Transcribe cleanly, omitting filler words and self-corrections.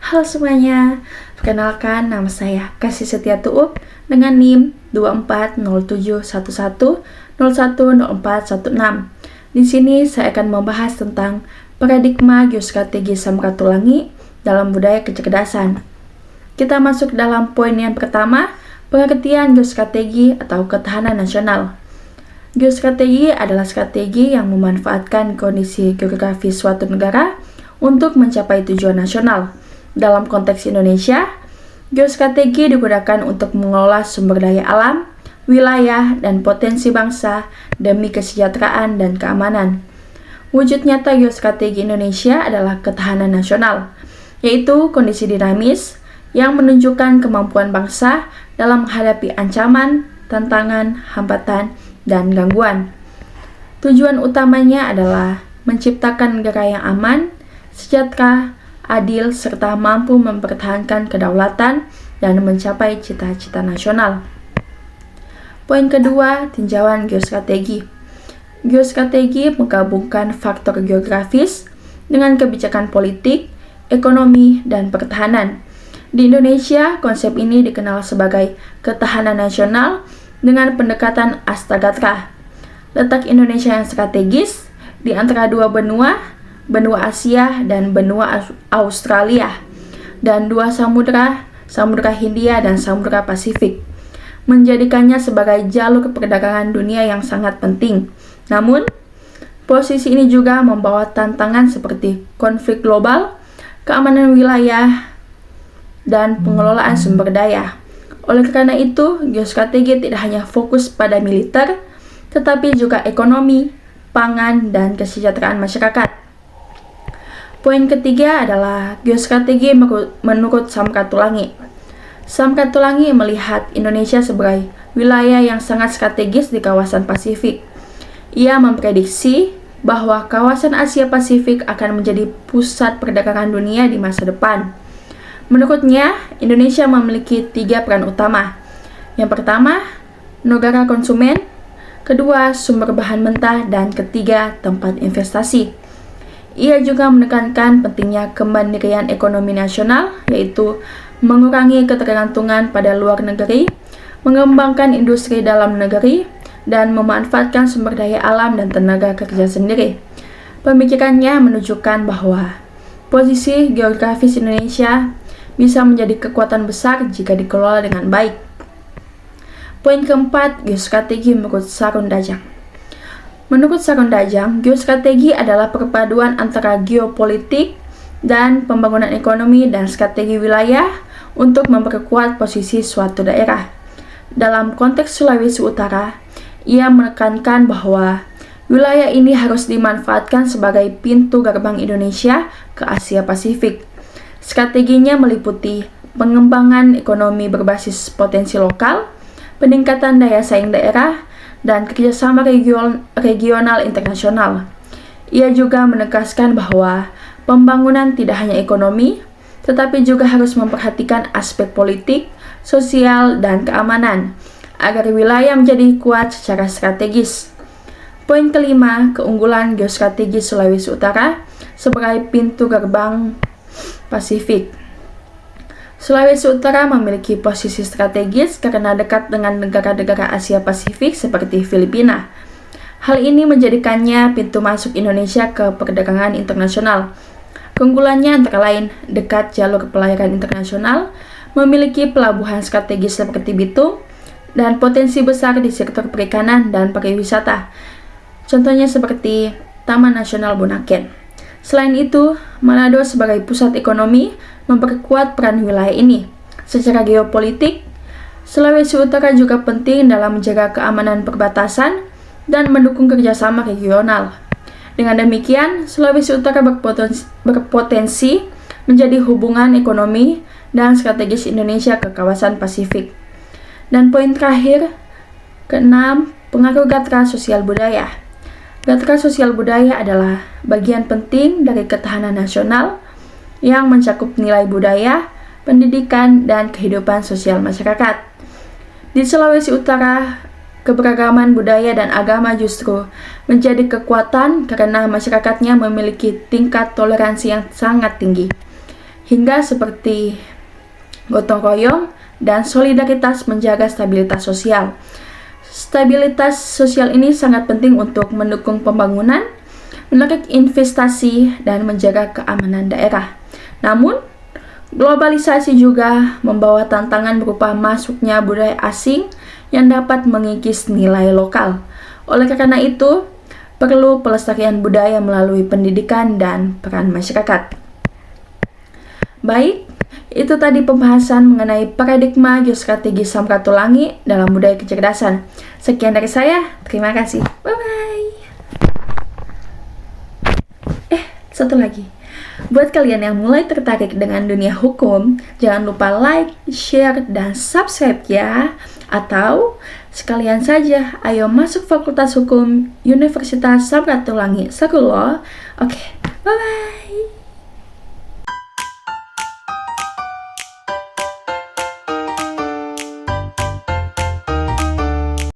Halo semuanya, perkenalkan nama saya Kasih Setia Tuup dengan NIM 240711010416. Di sini saya akan membahas tentang paradigma geostrategi Samratulangi dalam budaya kecerdasan. Kita masuk dalam poin yang pertama, pengertian geostrategi atau ketahanan nasional. Geostrategi adalah strategi yang memanfaatkan kondisi geografis suatu negara untuk mencapai tujuan nasional. Dalam konteks Indonesia, geostrategi digunakan untuk mengelola sumber daya alam, wilayah, dan potensi bangsa demi kesejahteraan dan keamanan. Wujud nyata geostrategi Indonesia adalah ketahanan nasional, yaitu kondisi dinamis yang menunjukkan kemampuan bangsa dalam menghadapi ancaman, tantangan, hambatan, dan gangguan. Tujuan utamanya adalah menciptakan negara yang aman, sejahtera, adil, serta mampu mempertahankan kedaulatan dan mencapai cita-cita nasional. Poin kedua, tinjauan geostrategi. Geostrategi menggabungkan faktor geografis dengan kebijakan politik, ekonomi, dan pertahanan. Di Indonesia, konsep ini dikenal sebagai ketahanan nasional dengan pendekatan Astagatra. Letak Indonesia yang strategis di antara dua benua Asia dan benua Australia, dan dua samudra, Samudra Hindia dan Samudra Pasifik, menjadikannya sebagai jalur perdagangan dunia yang sangat penting. Namun, posisi ini juga membawa tantangan seperti konflik global, keamanan wilayah, dan pengelolaan sumber daya. Oleh karena itu, geostrategi tidak hanya fokus pada militer, tetapi juga ekonomi, pangan, dan kesejahteraan masyarakat. Poin ketiga adalah geostrategi menurut Samratulangi. Samratulangi melihat Indonesia sebagai wilayah yang sangat strategis di kawasan Pasifik. Ia memprediksi bahwa kawasan Asia Pasifik akan menjadi pusat perdagangan dunia di masa depan. Menurutnya, Indonesia memiliki 3 peran utama. Yang pertama, negara konsumen, kedua, sumber bahan mentah, dan ketiga, tempat investasi. Ia juga menekankan pentingnya kemandirian ekonomi nasional, yaitu mengurangi ketergantungan pada luar negeri, mengembangkan industri dalam negeri, dan memanfaatkan sumber daya alam dan tenaga kerja sendiri. Pemikirannya menunjukkan bahwa posisi geografis Indonesia bisa menjadi kekuatan besar jika dikelola dengan baik. Poin keempat, geostrategi menurut Sarun Dajang. Menurut Sarun Dajang, geostrategi adalah perpaduan antara geopolitik dan pembangunan ekonomi dan strategi wilayah untuk memperkuat posisi suatu daerah. Dalam konteks Sulawesi Utara, ia menekankan bahwa wilayah ini harus dimanfaatkan sebagai pintu gerbang Indonesia ke Asia Pasifik. Strateginya meliputi pengembangan ekonomi berbasis potensi lokal, peningkatan daya saing daerah, dan kerjasama regional internasional. Ia juga menegaskan bahwa pembangunan tidak hanya ekonomi, tetapi juga harus memperhatikan aspek politik, sosial, dan keamanan, agar wilayah menjadi kuat secara strategis. Poin kelima, keunggulan geostrategi Sulawesi Utara sebagai pintu gerbang Pasifik. Sulawesi Utara memiliki posisi strategis karena dekat dengan negara-negara Asia Pasifik seperti Filipina. Hal ini menjadikannya pintu masuk Indonesia ke perdagangan internasional. Keunggulannya antara lain dekat jalur pelayaran internasional, memiliki pelabuhan strategis seperti Bitung, dan potensi besar di sektor perikanan dan pariwisata. Contohnya seperti Taman Nasional Bunaken. Selain itu, Manado sebagai pusat ekonomi memperkuat peran wilayah ini. Secara geopolitik, Sulawesi Utara juga penting dalam menjaga keamanan perbatasan dan mendukung kerjasama regional. Dengan demikian, Sulawesi Utara berpotensi menjadi hubungan ekonomi dan strategis Indonesia ke kawasan Pasifik. Dan poin terakhir, keenam, pengaruh gatra sosial budaya. Gatra sosial budaya adalah bagian penting dari ketahanan nasional yang mencakup nilai budaya, pendidikan, dan kehidupan sosial masyarakat. Di Sulawesi Utara, keberagaman budaya dan agama justru menjadi kekuatan karena masyarakatnya memiliki tingkat toleransi yang sangat tinggi. hingga seperti gotong royong dan solidaritas menjaga stabilitas sosial. Stabilitas sosial ini sangat penting untuk mendukung pembangunan, menarik investasi, dan menjaga keamanan daerah. Namun, globalisasi juga membawa tantangan berupa masuknya budaya asing yang dapat mengikis nilai lokal. Oleh karena itu, perlu pelestarian budaya melalui pendidikan dan peran masyarakat. Baik, itu tadi pembahasan mengenai paradigma geostrategi Samratulangi dalam budaya kecerdasan. Sekian dari saya, terima kasih. Bye-bye. Satu lagi. Buat kalian yang mulai tertarik dengan dunia hukum, jangan lupa like, share, dan subscribe ya. Atau sekalian saja, ayo masuk Fakultas Hukum Universitas Samratulangi School of Law. Oke, bye-bye.